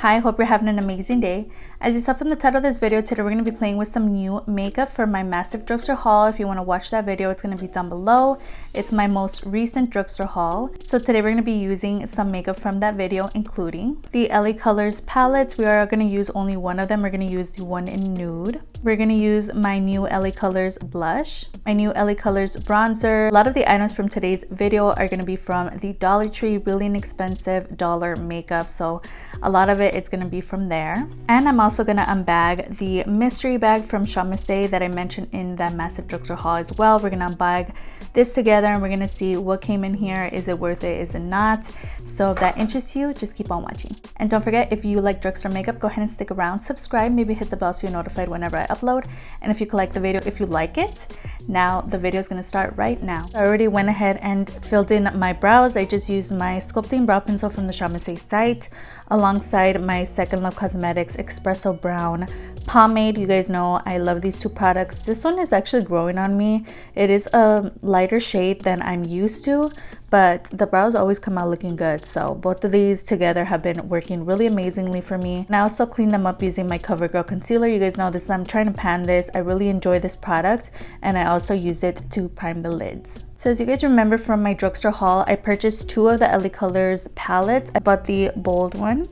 Hi, hope you're having an amazing day. As you saw from the title of this video, today we're going to be playing with some new makeup for my massive drugstore haul. If you want to watch that video, it's going to be down below. It's my most recent drugstore haul. So today we're going to be using some makeup from that video, including the LA Colors palettes. We are going to use only one of them. We're going to use the one in nude. We're going to use my new LA Colors blush, my new LA Colors bronzer. A lot of the items from today's video are going to be from the Dollar Tree, really inexpensive dollar makeup. So a lot of it's going to be from there. And I'm also going to unbag the mystery bag from Miss-tery that I mentioned in that massive drugstore haul as well. We're going to unbag this together and we're going to see what came in here. Is it worth it? Is it not? So if that interests you, just keep on watching. And don't forget, if you like drugstore makeup, go ahead and stick around, subscribe, maybe hit the bell so you're notified whenever I upload. And if you could like the video, if you like it, now the video is going to start right now. I already went ahead and filled in my brows. I just used my sculpting brow pencil from the Miss-tery site alongside my Second Love Cosmetics espresso brown pomade. You guys know I love these two products. This one is actually growing on me. It is a lighter shade than I'm used to, but the brows always come out looking good. So both of these together have been working really amazingly for me. And I also cleaned them up using my Covergirl concealer. You guys know this, I'm trying to pan this. I really enjoy this product, and I also use it to prime the lids. So as you guys remember from my drugstore haul, I purchased two of the LA Colors palettes. I bought the bold one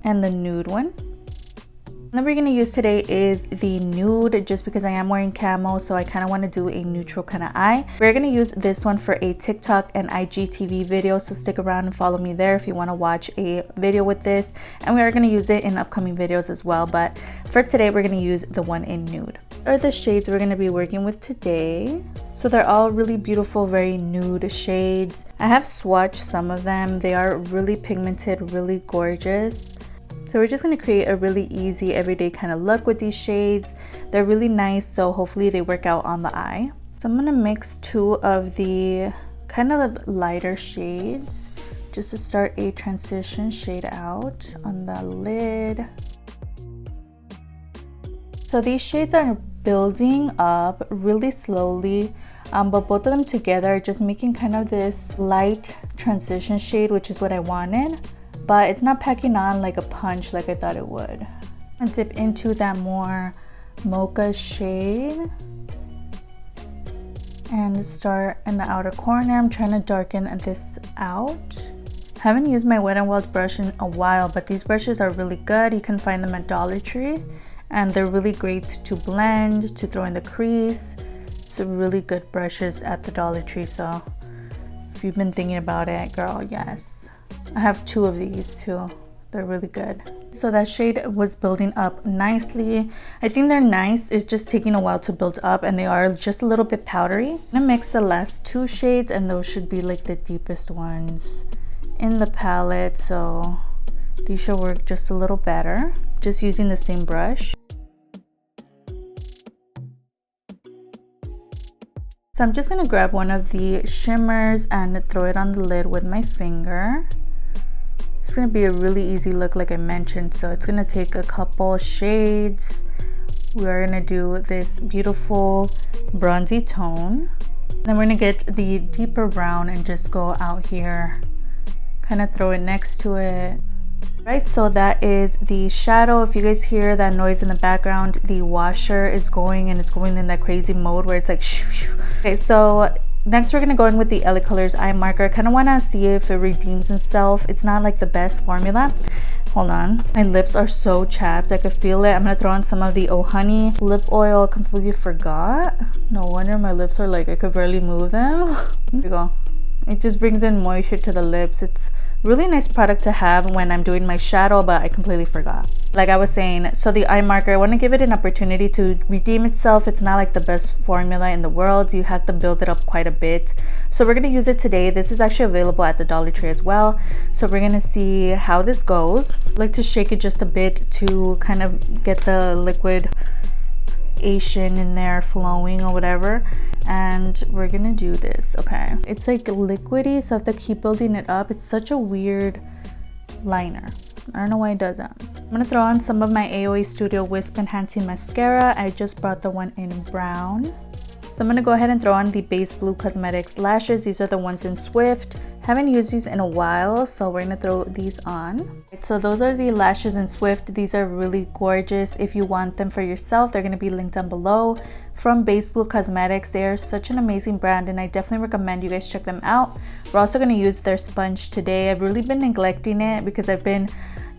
and the nude one. That we're going to use today is the nude, just because I am wearing camo, so I kind of want to do a neutral kind of eye. We're going to use this one for a TikTok and IGTV video, so stick around and follow me there if you want to watch a video with this. And we are going to use it in upcoming videos as well, but for today we're going to use the one in nude. Are the shades we're going to be working with today. So they're all really beautiful, very nude shades. I have swatched some of them. They are really pigmented, really gorgeous. So we're just going to create a really easy everyday kind of look with these shades. They're really nice, so hopefully they work out on the eye. So I'm going to mix two of the kind of lighter shades just to start a transition shade out on the lid. So these shades are building up really slowly, but both of them together are just making kind of this light transition shade, which is what I wanted. But it's not packing on like a punch like I thought it would. I'm gonna dip into that more mocha shade and start in the outer corner. I'm trying to darken this out. I haven't used my Wet n Wild brush in a while, but these brushes are really good. You can find them at Dollar Tree, and they're really great to blend, to throw in the crease. It's really good brushes at the Dollar Tree, so if you've been thinking about it, girl, yes. I have two of these too. They're really good. So that shade was building up nicely. I think they're nice. It's just taking a while to build up, and they are just a little bit powdery. I'm gonna mix the last two shades, and those should be like the deepest ones in the palette. So these should work just a little better. Just using the same brush. So I'm just gonna grab one of the shimmers and throw it on the lid with my finger. It's gonna be a really easy look like I mentioned, so it's gonna take a couple shades. We're gonna do this beautiful bronzy tone. Then we're gonna get the deeper brown and just go out here, kind of throw it next to it. Right, so that is the shadow. If you guys hear that noise in the background, the washer is going, and it's going in that crazy mode where it's like shoo, shoo. Okay, so next we're gonna go in with the LA Colors eye marker. I kind of want to see if it redeems itself. It's not like the best formula. Hold on, my lips are so chapped, I could feel it. I'm gonna throw on some of the Oh Honey lip oil. Completely forgot. No wonder my lips are like I could barely move them. Here we go. It just brings in moisture to the lips. It's really nice product to have when I'm doing my shadow, but I completely forgot. Like I was saying, so the eye marker, I want to give it an opportunity to redeem itself. It's not like the best formula in the world. You have to build it up quite a bit. So we're going to use it today. This is actually available at the Dollar Tree as well. So we're going to see how this goes. I like to shake it just a bit to kind of get the liquid Asian in there flowing or whatever, and we're gonna do this. Okay, it's like liquidy, so I have to keep building it up. It's such a weird liner. I don't know why it does that. I'm gonna throw on some of my AOA Studio Wisp Enhancing Mascara. I just brought the one in brown. So I'm gonna go ahead and throw on the Base Blue Cosmetics lashes. These are the ones in Swift. Haven't used these in a while, so we're gonna throw these on. So those are the lashes in Swift. These are really gorgeous. If you want them for yourself, they're going to be linked down below. From Base Blue Cosmetics. They are such an amazing brand and I definitely recommend you guys check them out. We're also going to use their sponge today. I've really been neglecting it because I've been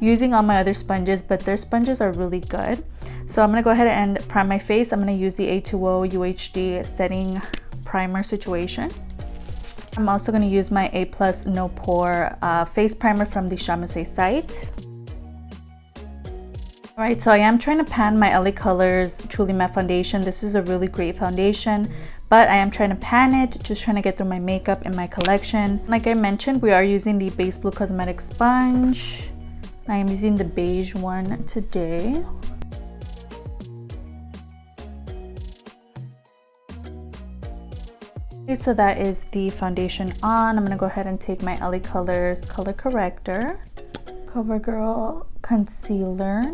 using all my other sponges, but their sponges are really good. So I'm going to go ahead and prime my face. I'm going to use the A2O UHD setting primer situation. I'm also going to use my A+ No Pore face primer from the Shamasay site. Alright, so I am trying to pan my LA Colors Truly Matte Foundation. This is a really great foundation, but I am trying to pan it, just trying to get through my makeup in my collection. Like I mentioned, we are using the Base Blue Cosmetics sponge. I am using the beige one today. Okay, so that is the foundation on. I'm going to go ahead and take my LA Colors color corrector, Covergirl concealer.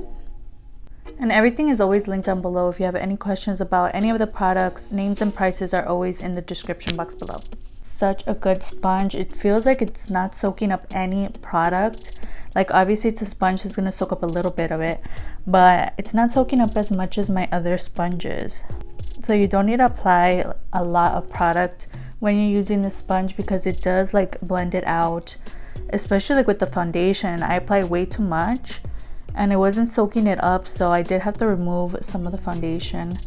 And everything is always linked down below. If you have any questions about any of the products, names and prices are always in the description box below. Such a good sponge. It feels like it's not soaking up any product. Like obviously it's a sponge, so it's going to soak up a little bit of it, but it's not soaking up as much as my other sponges. So you don't need to apply a lot of product when you're using the sponge because it does like blend it out, especially like with the foundation. I applied way too much and it wasn't soaking it up, so I did have to remove some of the foundation.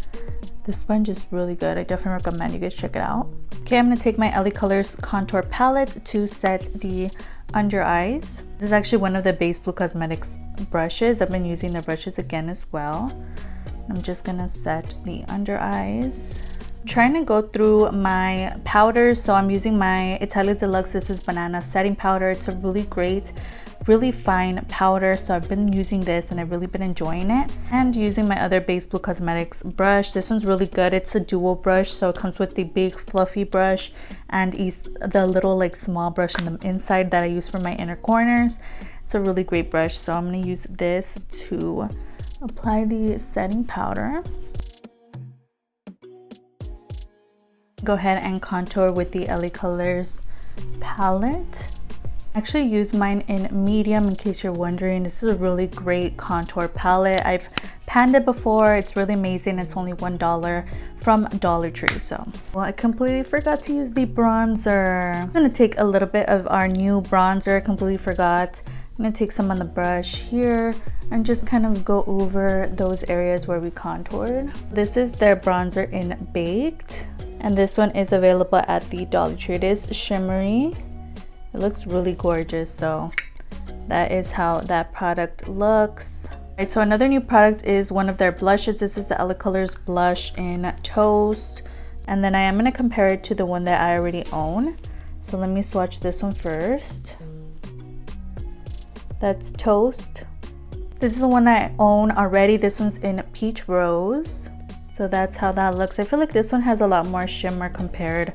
The sponge is really good. I definitely recommend you guys check it out. Okay, I'm going to take my LA Colors contour palette to set the under eyes. This is actually one of the Base Blue Cosmetics brushes. I've been using the brushes again as well. I'm just going to set the under eyes. I'm trying to go through my powders, so I'm using my Italia Deluxe. This is Banana Setting Powder. It's a really great, really fine powder, so I've been using this and I've really been enjoying it. And using my other Base Blue Cosmetics brush. This one's really good. It's a dual brush, so it comes with the big fluffy brush and the little like small brush on the inside that I use for my inner corners. It's a really great brush, so I'm going to use this to apply the setting powder. Go ahead and contour with the LA Colors palette. I actually use mine in medium in case you're wondering. This is a really great contour palette. I've panned it before. It's really amazing. It's only $1 from Dollar Tree. So, well, I completely forgot to use the bronzer. I'm gonna take a little bit of our new bronzer. I completely forgot. I'm gonna take some on the brush here and just kind of go over those areas where we contoured. This is their bronzer in Baked, and this one is available at the Dollar Tree. It is shimmery. It looks really gorgeous, so that is how that product looks. Right, so another new product is one of their blushes. This is the LA Colors blush in Toast, and then I am gonna compare it to the one that I already own. So let me swatch this one first. That's Toast. This is the one I own already. This one's in Peach Rose. So that's how that looks. I feel like this one has a lot more shimmer compared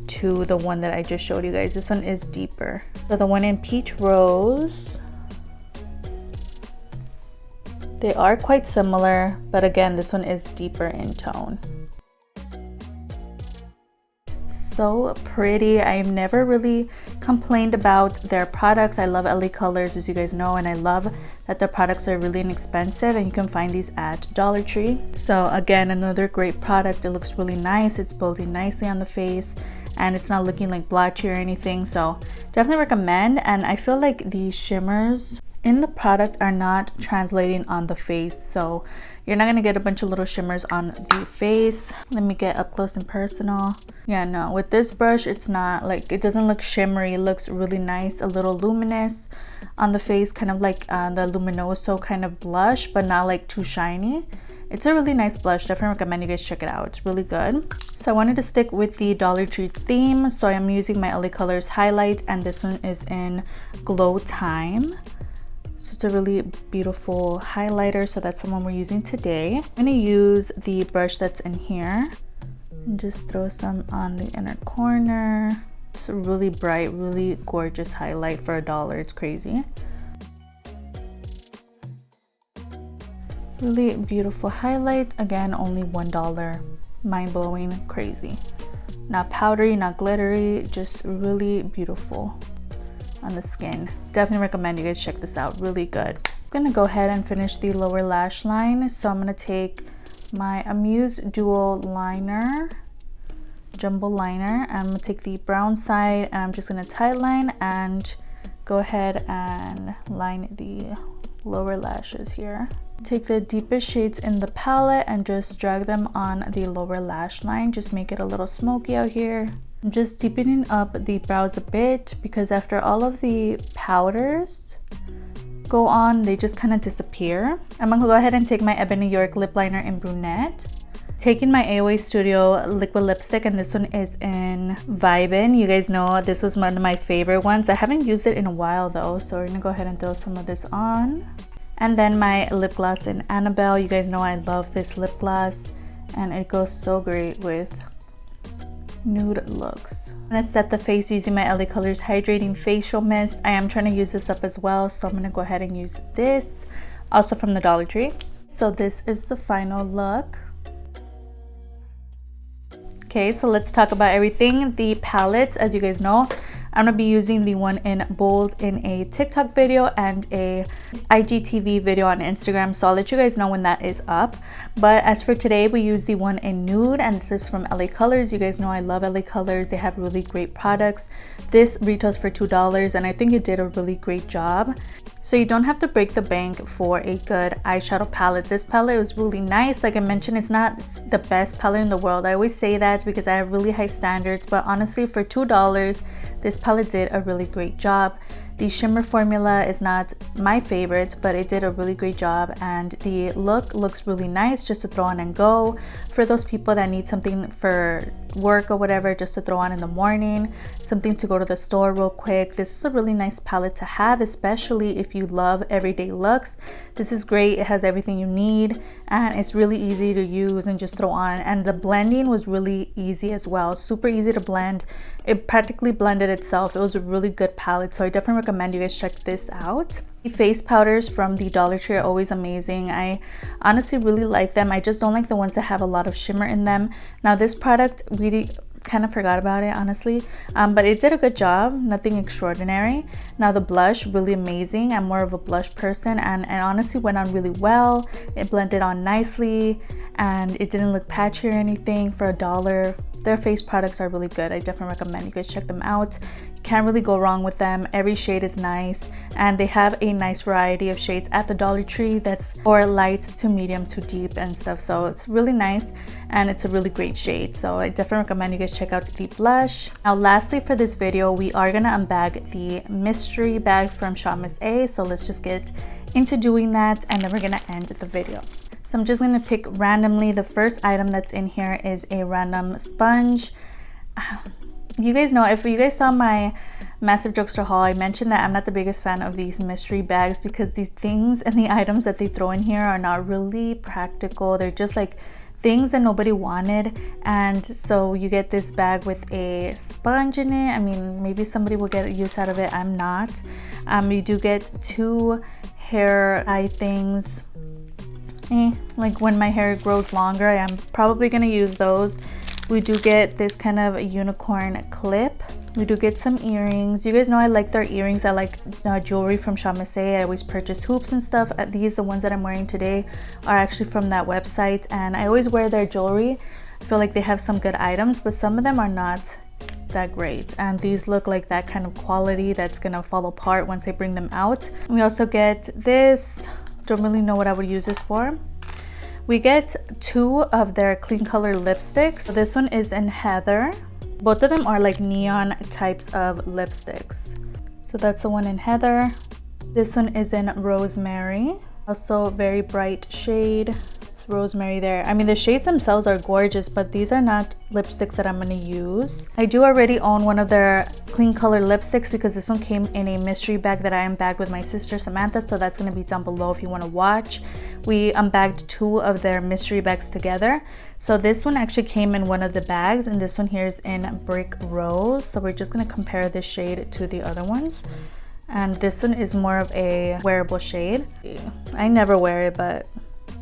to the one that I just showed you guys. This one is deeper. So the one in Peach Rose, they are quite similar, but again, this one is deeper in tone. So pretty. I've never really complained about their products. I love LA Colors, as you guys know, and I love that their products are really inexpensive and you can find these at Dollar Tree. So again, another great product. It looks really nice. It's building nicely on the face and it's not looking like blotchy or anything, so definitely recommend. And I feel like the shimmers in the product are not translating on the face, so you're not gonna get a bunch of little shimmers on the face. Let me get up close and personal. Yeah, no, with this brush it's not like, it doesn't look shimmery. It looks really nice, a little luminous on the face, kind of like the Luminoso kind of blush, but not like too shiny. It's a really nice blush. Definitely recommend you guys check it out. It's really good. So I wanted to stick with the Dollar Tree theme, so I'm using my LA Colors highlight, and this one is in Glow Time. So it's a really beautiful highlighter, so that's the one we're using today. I'm gonna use the brush that's in here and just throw some on the inner corner. It's a really bright, really gorgeous highlight for $1. It's crazy. Really beautiful highlight. Again, only $1. Mind-blowing, crazy. Not powdery, not glittery, just really beautiful. on the skin. Definitely recommend you guys check this out, really good. I'm gonna go ahead and finish the lower lash line. So I'm gonna take my Amuse Duo liner, jumbo liner, and I'm gonna take the brown side and I'm just gonna tightline and go ahead and line the lower lashes here. Take the deepest shades in the palette and just drag them on the lower lash line. Just make it a little smoky out here. I'm just deepening up the brows a bit because after all of the powders go on, they just kind of disappear. I'm gonna go ahead and take my Ebony York lip liner in brunette. Taking my AOA Studio liquid lipstick, and this one is in Vibin'. You guys know this was one of my favorite ones. I haven't used it in a while though, so we're gonna go ahead and throw some of this on. And then my lip gloss in Annabelle. You guys know I love this lip gloss and it goes so great with nude looks. I'm gonna set the face using my LA Colors Hydrating Facial Mist. I am trying to use this up as well, so I'm gonna go ahead and use this, also from the Dollar Tree. So this is the final look. Okay, so let's talk about everything. The palettes, as you guys know, I'm gonna be using the one in Bold in a TikTok video and a IGTV video on Instagram, so I'll let you guys know when that is up. But as for today, we use the one in Nude, and this is from LA Colors. You guys know I love LA Colors. They have really great products. This retails for $2 and I think it did a really great job. So you don't have to break the bank for a good eyeshadow palette. This palette was really nice. Like I mentioned, it's not the best palette in the world. I always say that because I have really high standards, but honestly for $2, this palette did a really great job. The shimmer formula is not my favorite, but it did a really great job, and the look looks really nice just to throw on and go. For those people that need something for work or whatever, just to throw on in the morning, something to go to the store real quick, this is a really nice palette to have, especially if you love everyday looks. This is great. It has everything you need and it's really easy to use and just throw on, and the blending was really easy as well. Super easy to blend. It practically blended itself. It was a really good palette, so I definitely recommend you guys check this out. The face powders from the Dollar Tree are always amazing. I honestly really like them. I just don't like the ones that have a lot of shimmer in them. Now this product, we kind of forgot about it honestly, but it did a good job. Nothing extraordinary. Now the blush, really amazing. I'm more of a blush person, and honestly went on really well. It blended on nicely and it didn't look patchy or anything. For $1, their face products are really good. I definitely recommend you guys check them out. You can't really go wrong with them. Every shade is nice, and they have a nice variety of shades at the Dollar Tree that's for light to medium to deep and stuff, so it's really nice and it's a really great shade. So I definitely recommend you guys check out the blush. Now lastly for this video, we are gonna unbag the Miss-tery bag from Shop Miss A, so let's just get into doing that and then we're gonna end the video. So I'm just gonna pick randomly. The first item that's in here is a random sponge. You guys know, if you guys saw my massive drugstore haul, I mentioned that I'm not the biggest fan of these Miss-tery bags because these things and the items that they throw in here are not really practical. They're just like things that nobody wanted, and so you get this bag with a sponge in it. I mean, maybe somebody will get use out of it. I'm not. You do get 2 hair eye things. Like when my hair grows longer, I am probably gonna use those. We do get this kind of a unicorn clip. We do get some earrings. You guys know I like their earrings. I like jewelry from Shop Miss A. I always purchase hoops and stuff. These, the ones that I'm wearing today, are actually from that website, and I always wear their jewelry. I feel like they have some good items, but some of them are not that great, and these look like that kind of quality that's gonna fall apart once I bring them out. We also get this. Don't really know what I would use this for. We get 2 of their clean color lipsticks. So this one is in Heather. Both of them are like neon types of lipsticks. So that's the one in Heather. This one is in Rosemary. Also very bright shade. It's Rosemary there. I mean, the shades themselves are gorgeous, but these are not lipsticks that I'm gonna use. I do already own one of their clean color lipsticks because this one came in a mystery bag that I unbagged with my sister Samantha, so that's gonna be down below if you want to watch. We unbagged 2 of their mystery bags together. So this one actually came in one of the bags, and this one here is in Brick Rose. So we're just gonna compare this shade to the other ones. And this one is more of a wearable shade. I never wear it, but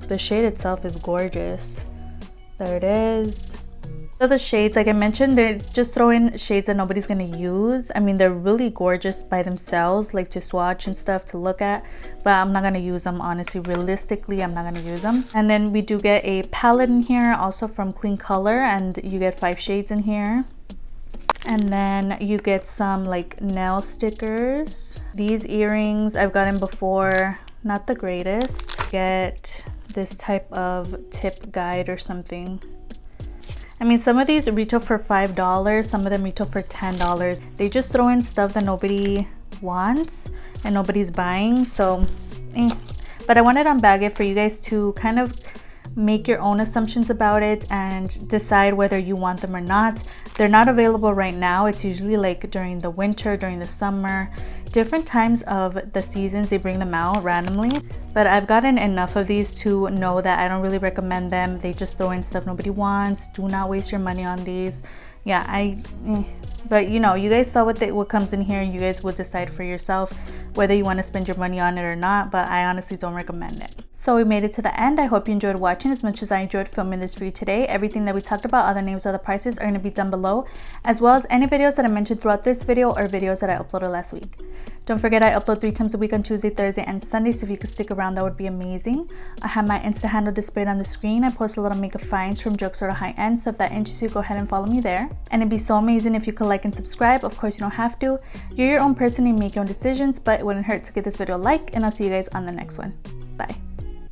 the shade itself is gorgeous. There it is. So the shades, like I mentioned, they're just throwing shades that nobody's gonna use. I mean, they're really gorgeous by themselves, like to swatch and stuff, to look at, but I'm not gonna use them, honestly. Realistically, I'm not gonna use them. And then we do get a palette in here, also from Clean Color, and you get 5 shades in here. And then you get some like nail stickers. These earrings I've gotten before, not the greatest. Get this type of tip guide or something. I mean, some of these retail for $5, some of them retail for $10. They just throw in stuff that nobody wants and nobody's buying, so But I wanted to unbag it for you guys to kind of make your own assumptions about it and decide whether you want them or not. They're not available right now. It's usually like during the winter, during the summer, different times of the seasons they bring them out randomly. But I've gotten enough of these to know that I don't really recommend them. They just throw in stuff nobody wants. Do not waste your money on these. Yeah, but you know, you guys saw what comes in here, and you guys will decide for yourself whether you want to spend your money on it or not, but I honestly don't recommend it. So we made it to the end. I hope you enjoyed watching as much as I enjoyed filming this for you today. Everything that we talked about, all the names of the prices, are going to be down below, as well as any videos that I mentioned throughout this video or videos that I uploaded last week. Don't forget, I upload 3 times a week on Tuesday, Thursday, and Sunday, so if you could stick around, that would be amazing. I have my Insta handle displayed on the screen. I post a little makeup finds from drugstore to high-end, so if that interests you, go ahead and follow me there. And it'd be so amazing if you could like and subscribe. Of course, you don't have to. You're your own person and make your own decisions, but it wouldn't hurt to give this video a like, and I'll see you guys on the next one. Bye.